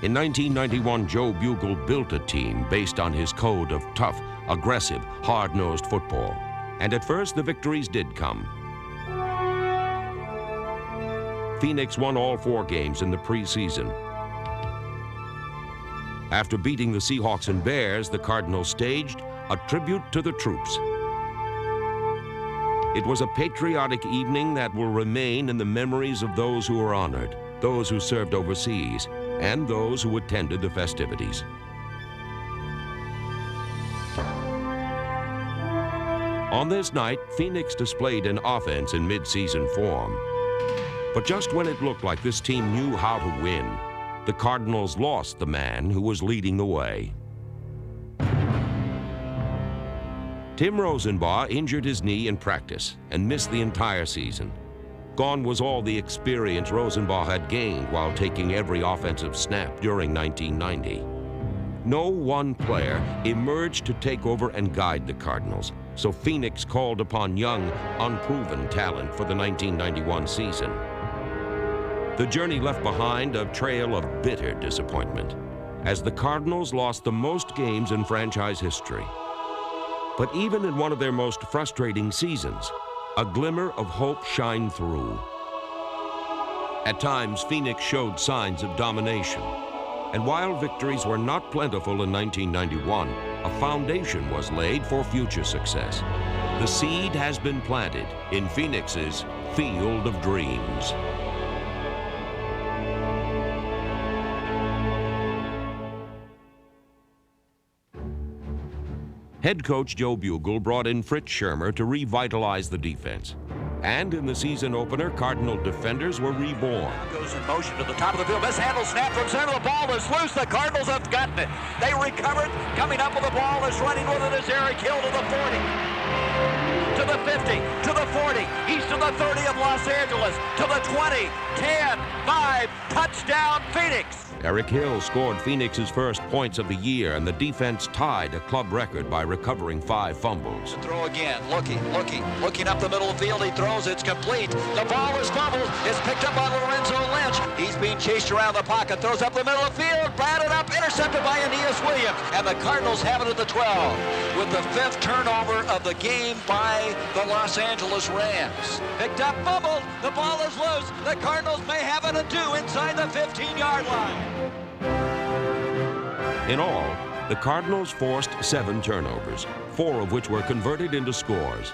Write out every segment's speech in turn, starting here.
In 1991, Joe Bugle built a team based on his code of tough, aggressive, hard-nosed football. And at first, the victories did come. Phoenix won all 4 games in the preseason. After beating the Seahawks and Bears, the Cardinals staged a tribute to the troops. It was a patriotic evening that will remain in the memories of those who were honored, those who served overseas, and those who attended the festivities. On this night, Phoenix displayed an offense in mid-season form. But just when it looked like this team knew how to win, the Cardinals lost the man who was leading the way. Tim Rosenbach injured his knee in practice and missed the entire season. Gone was all the experience Rosenbach had gained while taking every offensive snap during 1990. No one player emerged to take over and guide the Cardinals, so Phoenix called upon young, unproven talent for the 1991 season. The journey left behind a trail of bitter disappointment, as the Cardinals lost the most games in franchise history. But even in one of their most frustrating seasons, a glimmer of hope shined through. At times, Phoenix showed signs of domination. And while victories were not plentiful in 1991, a foundation was laid for future success. The seed has been planted in Phoenix's Field of Dreams. Head coach Joe Bugle brought in Fritz Shurmur to revitalize the defense. And in the season opener, Cardinal defenders were reborn. Now goes in motion to the top of the field. Mishandled snap from center. The ball is loose. The Cardinals have gotten it. They recovered. Coming up with the ball is running with it is Eric Hill to the 40. To the 50. To the 40. He's to the 30 of Los Angeles. To the 20. 10. 5. Touchdown Phoenix. Eric Hill scored Phoenix's first points of the year, and the defense tied a club record by recovering 5 fumbles. Throw again, looking up the middle of the field. He throws, it's complete. The ball is fumbled. It's picked up by Lorenzo Lynch. He's being chased around the pocket, throws up the middle of the field, batted up, intercepted by Aeneas Williams. And the Cardinals have it at the 12 with the 5th turnover of the game by the Los Angeles Rams. Picked up, fumbled. The ball is loose. The Cardinals may have it ado inside the 15-yard line. In all, the Cardinals forced 7 turnovers, 4 of which were converted into scores.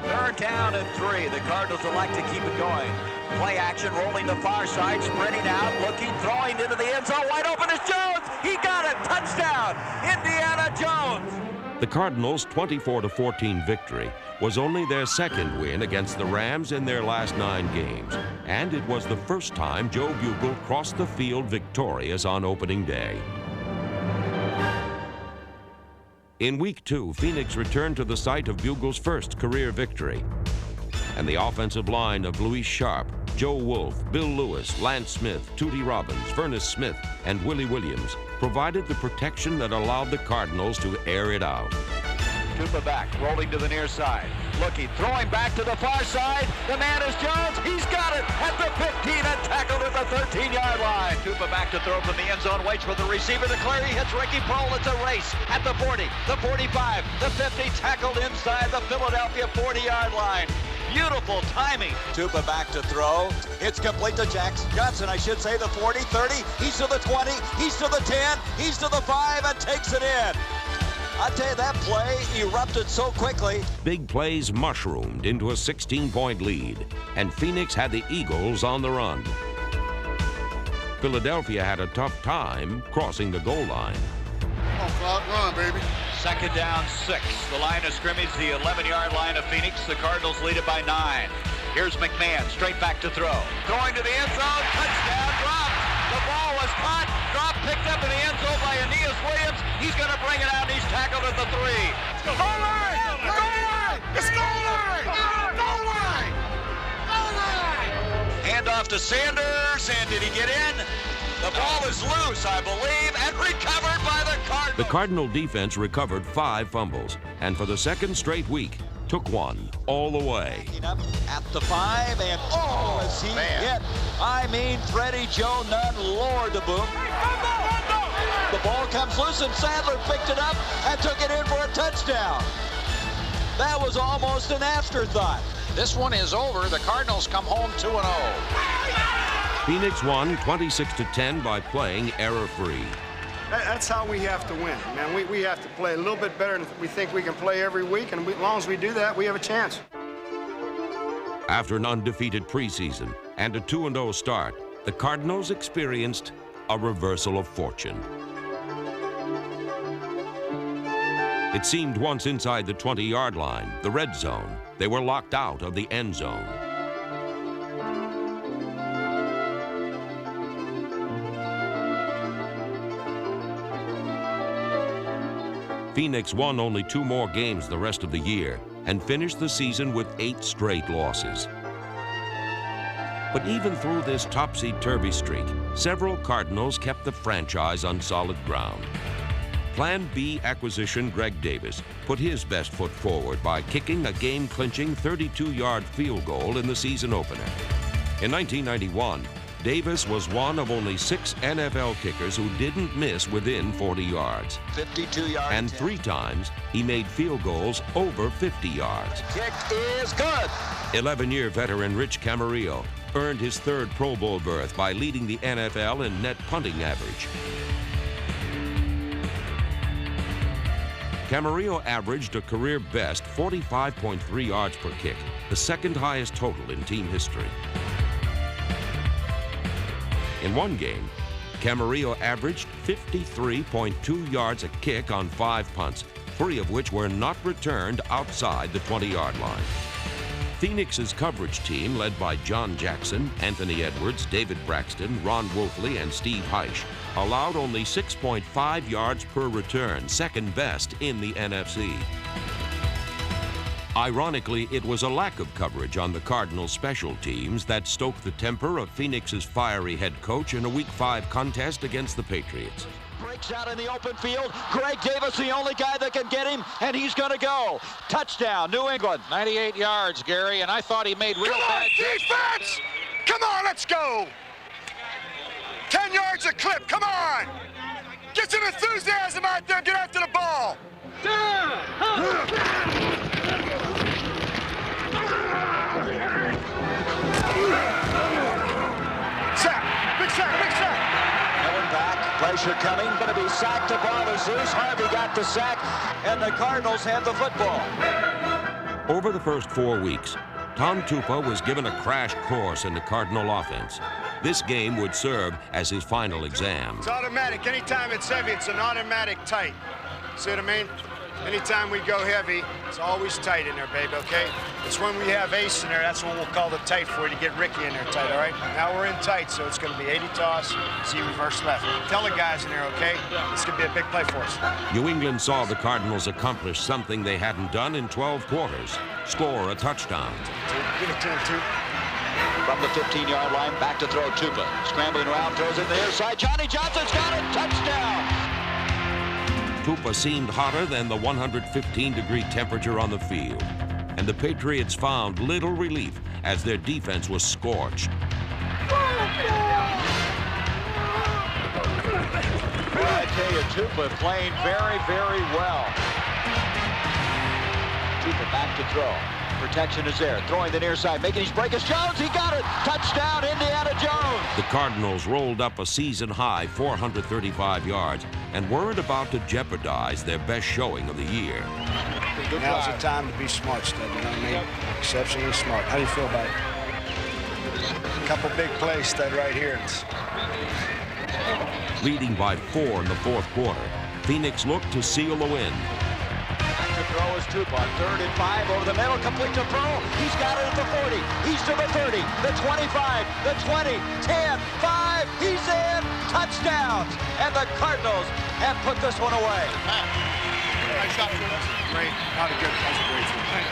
3rd down and 3. The Cardinals would like to keep it going. Play action, rolling the far side, spreading out, looking, throwing into the end zone. Wide open is Jones. He got it. Touchdown, Indiana Jones. The Cardinals' 24-14 victory was only their 2nd win against the Rams in their last 9 games, and it was the first time Joe Bugle crossed the field victorious on opening day. In Week 2, Phoenix returned to the site of Bugle's first career victory, and the offensive line of Luis Sharp, Joe Wolf, Bill Lewis, Lance Smith, Tootie Robbins, Furnace Smith, and Willie Williams provided the protection that allowed the Cardinals to air it out. Tupa back, rolling to the near side. Looking, throwing back to the far side. The man is Jones. He's got it at the 15 and tackled at the 13-yard line. Tupa back to throw from the end zone. Waits for the receiver to clear. He hits Ricky Prohl. It's a race at the 40, the 45, the 50. Tackled inside the Philadelphia 40-yard line. Beautiful timing. Tupa back to throw. It's complete to Johnson, I should say, the 40, 30. He's to the 20. He's to the 10. He's to the 5 and takes it in. I tell you, that play erupted so quickly. Big plays mushroomed into a 16-point lead, and Phoenix had the Eagles on the run. Philadelphia had a tough time crossing the goal line. Come on, Clark, run, baby. 2nd down, 6. The line of scrimmage, the 11-yard line of Phoenix. The Cardinals lead it by 9. Here's McMahon, straight back to throw. Going to the end zone, touchdown, drop. The ball was caught, drop, picked up in the end zone by Aeneas Williams. He's going to bring it out, and he's tackled at the 3. Goal line! Goal line! It's goal line! Goal line! Goal line! Hand off to Sanders, and did he get in? The ball is loose, I believe, and recovered by the Cardinals. The Cardinal defense recovered 5 fumbles, and for the 2nd straight week, took one all the way. Up at the 5, and is he hit? I mean, Freddie Joe Nunn lowered the boom. The ball comes loose, and Sadler picked it up and took it in for a touchdown. That was almost an afterthought. This one is over. The Cardinals come home 2-0. Phoenix won 26-10 by playing error-free. That's how we have to win, man. We have to play a little bit better than we think we can play every week, and as long as we do that, we have a chance. After an undefeated preseason and a 2-0 start, the Cardinals experienced a reversal of fortune. It seemed once inside the 20-yard line, the red zone, they were locked out of the end zone. Phoenix won only 2 more games the rest of the year and finished the season with 8 straight losses. But even through this topsy-turvy streak, several Cardinals kept the franchise on solid ground. Plan B acquisition Greg Davis put his best foot forward by kicking a game-clinching 32-yard field goal in the season opener. In 1991, Davis was one of only 6 NFL kickers who didn't miss within 40 yards. 52 yards. And 3 times, he made field goals over 50 yards. Kick is good. 11-year veteran Rich Camarillo earned his 3rd Pro Bowl berth by leading the NFL in net punting average. Camarillo averaged a career-best 45.3 yards per kick, the 2nd highest total in team history. In one game, Camarillo averaged 53.2 yards a kick on 5 punts, 3 of which were not returned outside the 20-yard line. Phoenix's coverage team, led by John Jackson, Anthony Edwards, David Braxton, Ron Wolfley, and Steve Heisch, allowed only 6.5 yards per return, 2nd best in the NFC. Ironically, it was a lack of coverage on the Cardinals' special teams that stoked the temper of Phoenix's fiery head coach in a Week 5 contest against the Patriots. Breaks out in the open field. Greg Davis, the only guy that can get him, and he's going to go. Touchdown, New England. 98 yards, Gary, and I thought he made real bad Defense! Come on, let's go! 10 yards a clip, come on! Get some enthusiasm out there, get after the ball! Sack, big sack, big sack! Coming back, pressure coming, going to be sacked. The ball is loose. Harvey got the sack, and the Cardinals have the football. Over the first 4 weeks, Tom Tupa was given a crash course in the Cardinal offense. This game would serve as his final exam. It's automatic. Anytime it's heavy, it's an automatic tight. See what I mean? Anytime we go heavy, it's always tight in there, baby, okay? It's when we have ace in there, that's when we'll call the tight for you to get Ricky in there tight, all right? Now we're in tight, so it's going to be 80 toss, Z reverse left. Tell the guys in there, okay? This could be a big play for us. New England saw the Cardinals accomplish something they hadn't done in 12 quarters, score a touchdown. Give it to him, too. From the 15-yard line, back to throw Tupa. Scrambling around, throws it to the near side. Johnny Johnson's got it. Touchdown. Tupa seemed hotter than the 115-degree temperature on the field, and the Patriots found little relief as their defense was scorched. I tell you, Tupa playing very, very well. Tupa back to throw. Protection is there. Throwing the near side, making his break is Jones. He got it. Touchdown, Indiana Jones. The Cardinals rolled up a season-high 435 yards and weren't about to jeopardize their best showing of the year. Now's the time to be smart, Stud, you know what I mean? Exceptionally smart. How do you feel about it? A couple big plays, Stud, right here. Leading by 4 in the 4th quarter, Phoenix looked to seal the win. Throw is Tupa, 3rd and 5 over the middle, complete to throw. He's got it at the 40. He's to the 30, the 25, the 20, 10, 5. He's in. Touchdowns. And the Cardinals have put this one away. Great. Not a good. That's a great thing.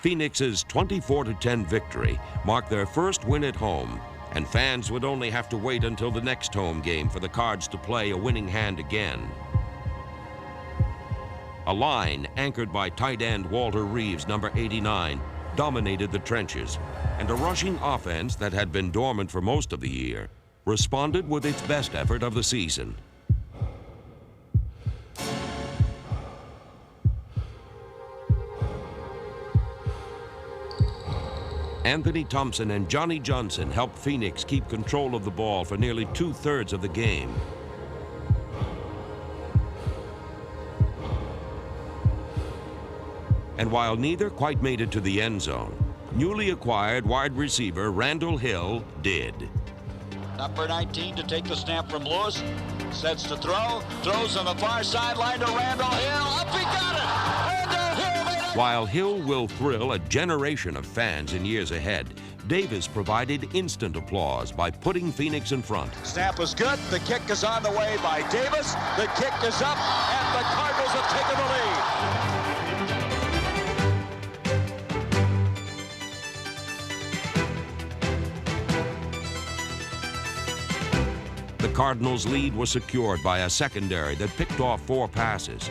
Phoenix's 24-10 victory marked their first win at home, and fans would only have to wait until the next home game for the Cards to play a winning hand again. A line anchored by tight end Walter Reeves, number 89, dominated the trenches, and a rushing offense that had been dormant for most of the year responded with its best effort of the season. Anthony Thompson and Johnny Johnson helped Phoenix keep control of the ball for nearly 2/3 of the game. And while neither quite made it to the end zone, newly acquired wide receiver Randall Hill did. Number 19 to take the snap from Lewis. Sets to throw. Throws on the far sideline to Randall Hill. Up he got it! Randall Hill made it! While Hill will thrill a generation of fans in years ahead, Davis provided instant applause by putting Phoenix in front. Snap is good. The kick is on the way by Davis. The kick is up, and the Cardinals have taken the lead. The Cardinals' lead was secured by a secondary that picked off 4 passes.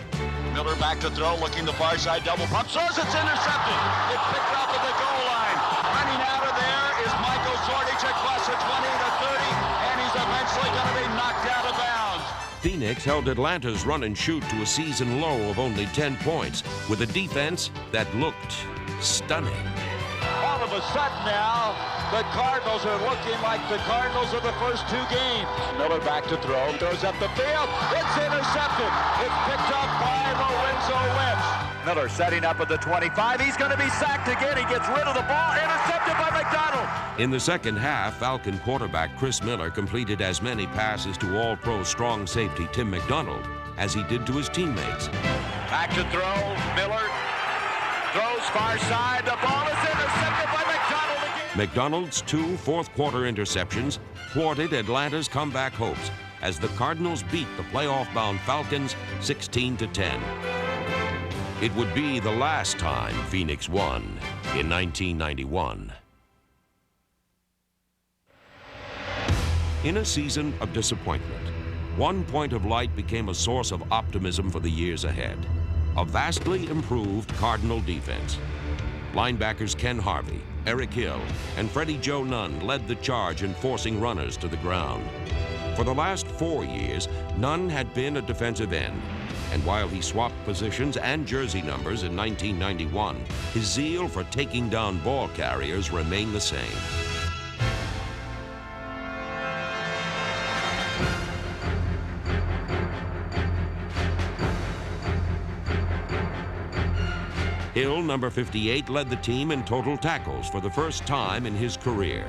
Miller back to throw, looking the far side, double pump, throws, it's intercepted. It's picked up at the goal line. Running out of there is Michael Zordich across the 20 to 30, and he's eventually going to be knocked out of bounds. Phoenix held Atlanta's run and shoot to a season low of only 10 points, with a defense that looked stunning. All of a sudden now, the Cardinals are looking like the Cardinals of the first 2 games. Miller back to throw, throws up the field. It's intercepted. It's picked up by Lorenzo Lynch. Miller setting up at the 25. He's going to be sacked again. He gets rid of the ball. Intercepted by McDonald. In the second half, Falcon quarterback Chris Miller completed as many passes to All-Pro strong safety Tim McDonald as he did to his teammates. Back to throw. Miller throws far side. The ball is intercepted by McDonald again. McDonald's 2 fourth-quarter interceptions thwarted Atlanta's comeback hopes as the Cardinals beat the playoff-bound Falcons 16-10. It would be the last time Phoenix won in 1991. In a season of disappointment, one point of light became a source of optimism for the years ahead. A vastly improved Cardinal defense. Linebackers Ken Harvey, Eric Hill, and Freddie Joe Nunn led the charge in forcing runners to the ground. For the last 4 years, Nunn had been a defensive end, and while he swapped positions and jersey numbers in 1991, his zeal for taking down ball carriers remained the same. Hill, number 58, led the team in total tackles for the first time in his career.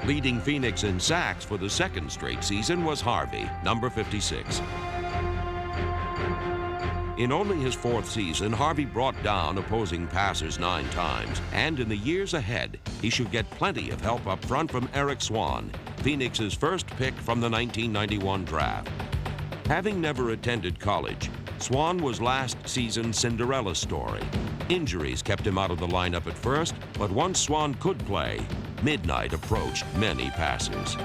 Leading Phoenix in sacks for the second straight season was Harvey, number 56. In only his 4th season, Harvey brought down opposing passers 9 times, and in the years ahead, he should get plenty of help up front from Eric Swan, Phoenix's first pick from the 1991 draft. Having never attended college, Swan was last season's Cinderella story. Injuries kept him out of the lineup at first, but once Swan could play, midnight approached many passers.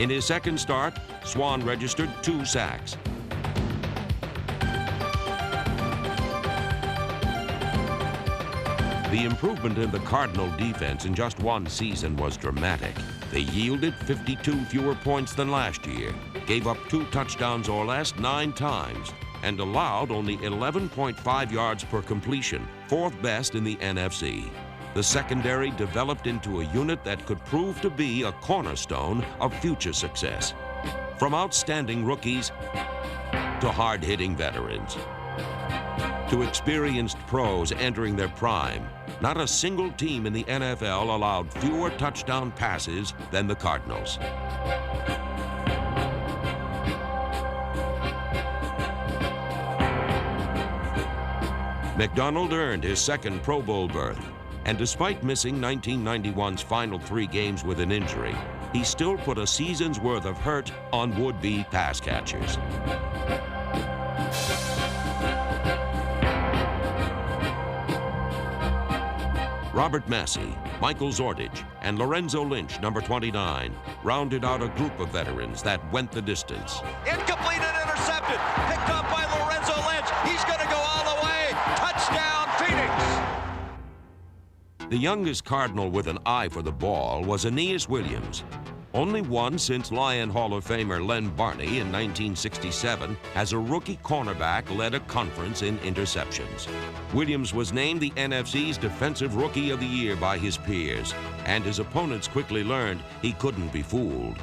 In his second start, Swan registered 2 sacks. The improvement in the Cardinal defense in just 1 season was dramatic. They yielded 52 fewer points than last year, gave up 2 touchdowns or less 9 times, and allowed only 11.5 yards per completion, 4th best in the NFC. The secondary developed into a unit that could prove to be a cornerstone of future success. From outstanding rookies to hard-hitting veterans, to experienced pros entering their prime, not a single team in the NFL allowed fewer touchdown passes than the Cardinals. McDonald earned his second Pro Bowl berth, and despite missing 1991's final 3 games with an injury, he still put a season's worth of hurt on would-be pass catchers. Robert Massey, Michael Zordich, and Lorenzo Lynch, number 29, rounded out a group of veterans that went the distance. Incomplete and intercepted. intercepted. Picked up by Lorenzo Lynch. He's going to go all the way. Touchdown, Phoenix. The youngest Cardinal with an eye for the ball was Aeneas Williams. Only one since Lion Hall of Famer Len Barney in 1967 has a rookie cornerback led a conference in interceptions. Williams was named the NFC's Defensive Rookie of the Year by his peers, and his opponents quickly learned he couldn't be fooled.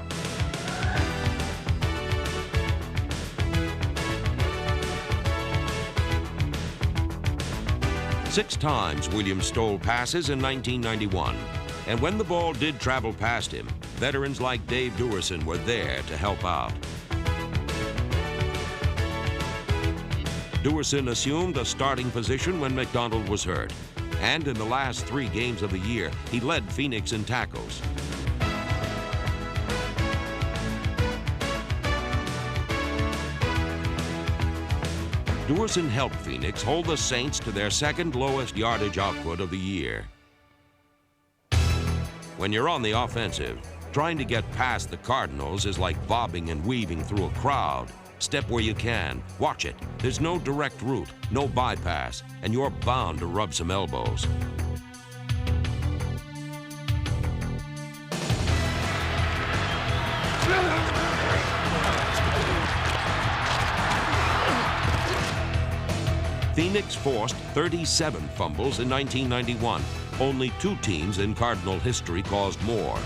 Six times Williams stole passes in 1991, and when the ball did travel past him, veterans like Dave Duerson were there to help out. Duerson assumed a starting position when McDonald was hurt, and in the last 3 games of the year, he led Phoenix in tackles. Duerson helped Phoenix hold the Saints to their second lowest yardage output of the year. When you're on the offensive, trying to get past the Cardinals is like bobbing and weaving through a crowd. Step where you can. Watch it. There's no direct route, no bypass, and you're bound to rub some elbows. Phoenix forced 37 fumbles in 1991. Only 2 teams in Cardinal history caused more.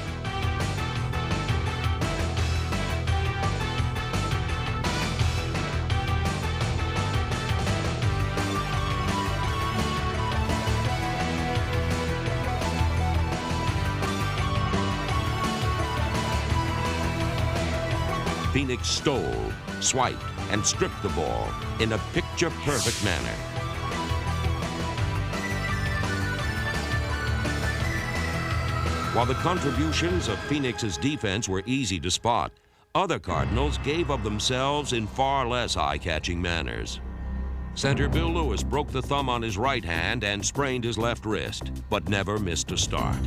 Phoenix stole, swiped, and stripped the ball in a picture-perfect manner. While the contributions of Phoenix's defense were easy to spot, other Cardinals gave of themselves in far less eye-catching manners. Center Bill Lewis broke the thumb on his right hand and sprained his left wrist, but never missed a start.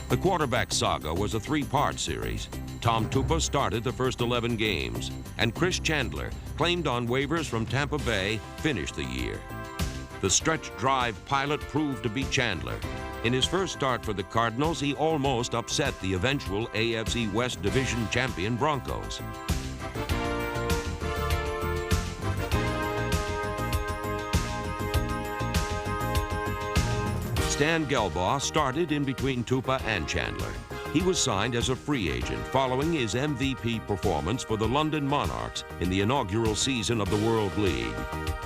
The quarterback saga was a 3-part series. Tom Tupa started the first 11 games, and Chris Chandler, claimed on waivers from Tampa Bay, finished the year. The stretch drive pilot proved to be Chandler. In his first start for the Cardinals, he almost upset the eventual AFC West Division champion Broncos. Stan Gelbaugh started in between Tupa and Chandler. He was signed as a free agent following his MVP performance for the London Monarchs in the inaugural season of the World League.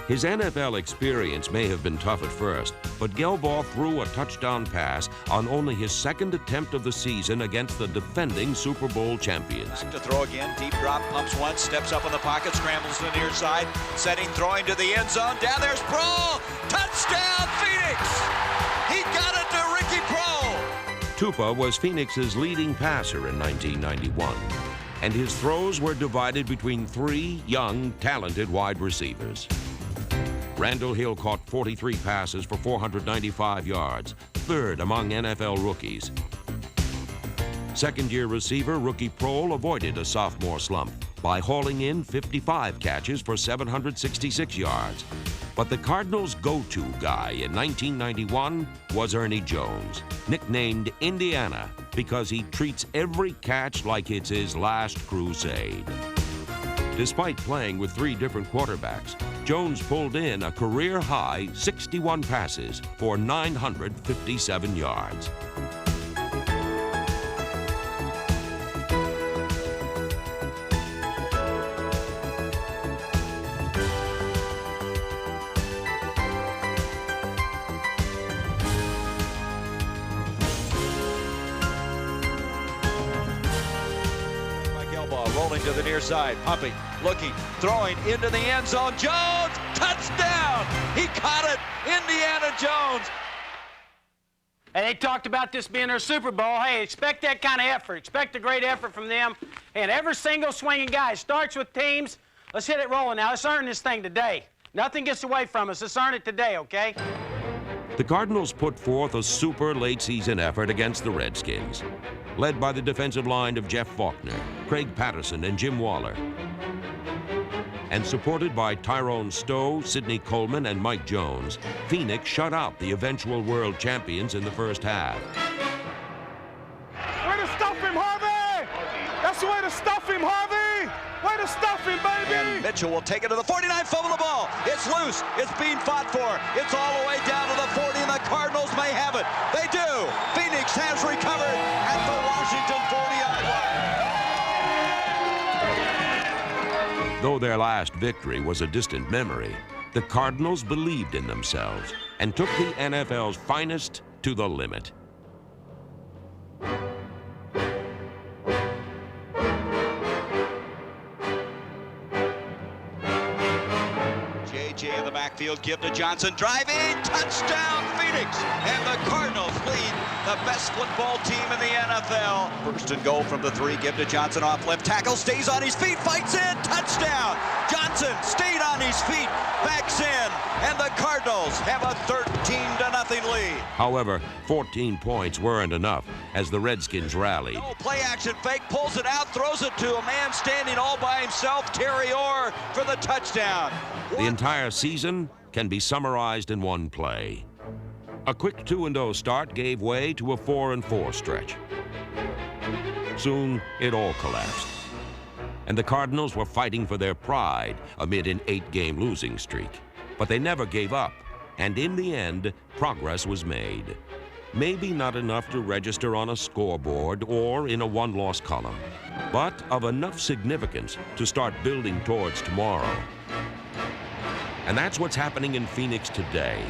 His NFL experience may have been tough at first, but Gelbaugh threw a touchdown pass on only his second attempt of the season against the defending Super Bowl champions. Back to throw again, deep drop, pumps once, steps up in the pocket, scrambles to the near side, setting, throwing to the end zone. Down there's Prohl! Touchdown, Phoenix! He got it to Ricky Prohl! Tupa was Phoenix's leading passer in 1991, and his throws were divided between 3 young, talented wide receivers. Randall Hill caught 43 passes for 495 yards, 3rd among NFL rookies. Second-year receiver rookie Prohl avoided a sophomore slump by hauling in 55 catches for 766 yards. But the Cardinals' go-to guy in 1991 was Ernie Jones, nicknamed Indiana because he treats every catch like it's his last crusade. Despite playing with 3 different quarterbacks, Jones pulled in a career-high 61 passes for 957 yards. Rolling to the near side, pumping, looking, throwing into the end zone. Jones, touchdown! He caught it, Indiana Jones. And they talked about this being their Super Bowl. Hey, expect that kind of effort. Expect a great effort from them. And every single swinging guy starts with teams. Let's hit it rolling now. Let's earn this thing today. Nothing gets away from us. Let's earn it today, okay? The Cardinals put forth a super late-season effort against the Redskins, led by the defensive line of Jeff Faulkner, Craig Patterson, and Jim Waller. And supported by Tyrone Stowe, Sidney Coleman, and Mike Jones, Phoenix shut out the eventual world champions in the first half. Way to stuff him, Harvey! That's the way to stuff him, Harvey! Way to stuff him, baby! And Mitchell will take it to the 49, fumble the ball. It's loose. It's being fought for. It's all the way down to the 40, and the Cardinals may have it. They do. Phoenix has recovered at the Washington 40-yard line. Though their last victory was a distant memory, the Cardinals believed in themselves and took the NFL's finest to the limit. JJ in the backfield, give to Johnson, driving, touchdown Phoenix, and the Cardinals lead the best football team in the NFL. First and goal from the 3, give to Johnson off left tackle, stays on his feet, fights in, touchdown. Johnson stayed on his feet, backs in, and the Cardinals have a 13-0 lead. However, 14 points weren't enough as the Redskins rallied. No play action fake, pulls it out, throws it to a man standing all by himself, Terry Orr for the touchdown. The entire season can be summarized in one play. A quick 2-0 start gave way to a 4-4 stretch. Soon, it all collapsed. And the Cardinals were fighting for their pride amid an 8-game losing streak. But they never gave up, and in the end, progress was made. Maybe not enough to register on a scoreboard or in a one-loss column, but of enough significance to start building towards tomorrow. And that's what's happening in Phoenix today.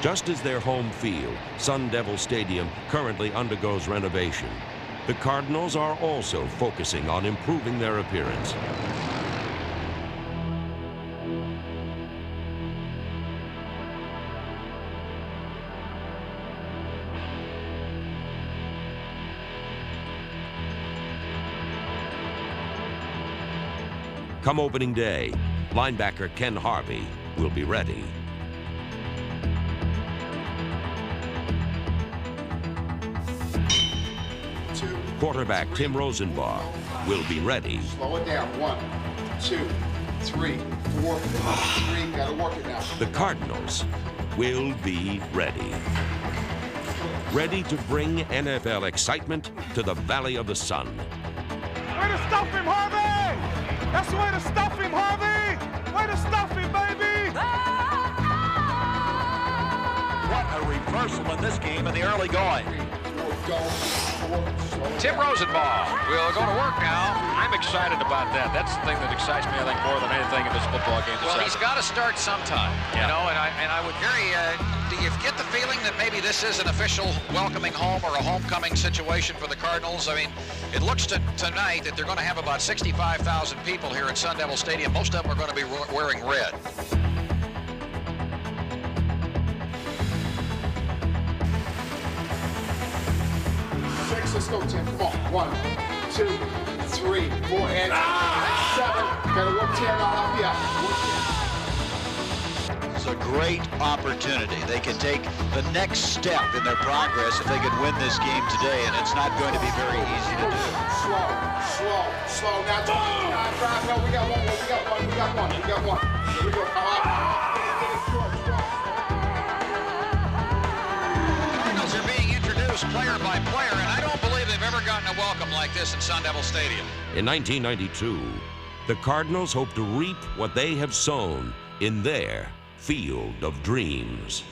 Just as their home field, Sun Devil Stadium, currently undergoes renovation, the Cardinals are also focusing on improving their appearance. Come opening day, linebacker Ken Harvey will be ready. Quarterback Tim Rosenbaugh will be ready. Slow it down. 1, 2, 3, 4, 5, 3. Gotta work it now. The Cardinals will be ready. Ready to bring NFL excitement to the Valley of the Sun. Way to stuff him, Harvey! That's the way to stuff him, Harvey! Way to stuff him, baby! What a reversal in this game in the early going. Tim Rosenbaugh will go to work now. I'm excited about that. That's the thing that excites me, I think, more than anything in this football game. Well, he's got to start sometime, you know, and I would, Gary, do you get the feeling that maybe this is an official welcoming home or a homecoming situation for the Cardinals? I mean, it looks tonight that they're going to have about 65,000 people here at Sun Devil Stadium. Most of them are going to be wearing red. Let's go, Tim. Come on. 1, 2, 3, 4, and 7. Gotta work 10 on up here. It's a great opportunity. They can take the next step in their progress if they could win this game today, and it's not going to be very easy to do. Slow. Now, drive. No, we got one. Here we go. Come on. Cardinals are being introduced player by player, and I don't believe they've ever gotten a welcome like this in Sun Devil Stadium. In 1992, the Cardinals hope to reap what they have sown in their field of dreams.